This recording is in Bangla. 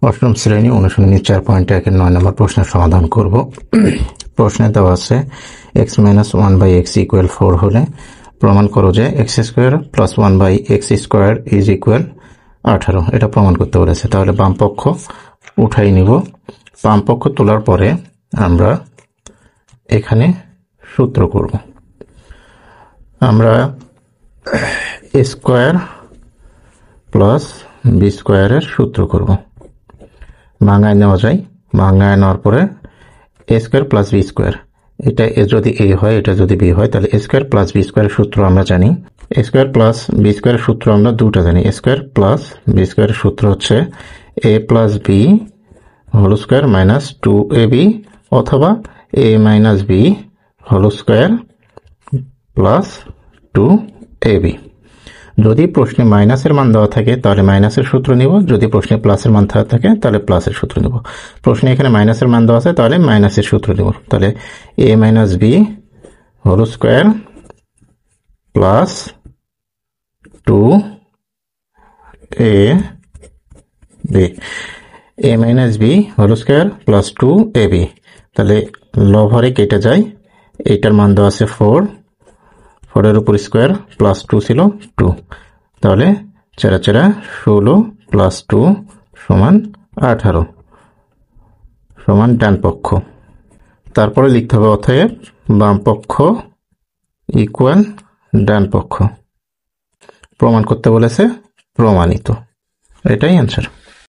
অষ্টম শ্রেণী অনুশীলনী 4.1 9 নম্বর প্রশ্নের সমাধান করব। প্রশ্নে দেওয়া আছে x - 1/x = 4 হলে প্রমাণ করো যে x² + 1/x² = 18। এটা প্রমাণ করতে বলেছে। তাহলে বাম পক্ষ উঠাই নিব। বাম পক্ষ তোলার পরে আমরা এখানে সূত্র করব। আমরা a² + b² এর সূত্র করব। ভাঙায় নেওয়া যায়। ভাঙায় নেওয়ার পরে a² + b², এটা যদি a হয়, এটা যদি b হয়, তাহলে a² + b² এর সূত্র আমরা জানি। a² + b² এর সূত্র আমরা দুটো জানি। a² + b² এর সূত্র হচ্ছে a + b² - 2ab অথবা a - b² + 2ab। যদি প্রশ্নে মাইনাসের মান দেওয়া থাকে তাহলে মাইনাসের সূত্র নিব, যদি প্রশ্নে প্লাসের মান থাকে তাহলে প্লাসের সূত্র নিব। প্রশ্নে এখানে মাইনাসের মান দেওয়া আছে তাহলে মাইনাসের সূত্র নিব। তাহলে a - b² + 2ab, a - b² + 2ab। তাহলে লব-হরে কেটে যায়। এইটার মান দেওয়া আছে 4, 4 এর উপর স্কোয়ার প্লাস 2 ছিল 2, তাহলে 4 × 4 16 + 2 = 18 সমান ডান পক্ষ। তারপরে লিখতে হবে অতএব বাম পক্ষ ইকুয়াল ডান পক্ষ। প্রমাণ করতে বলেছে, প্রমাণিত। এটাই অ্যান্সার।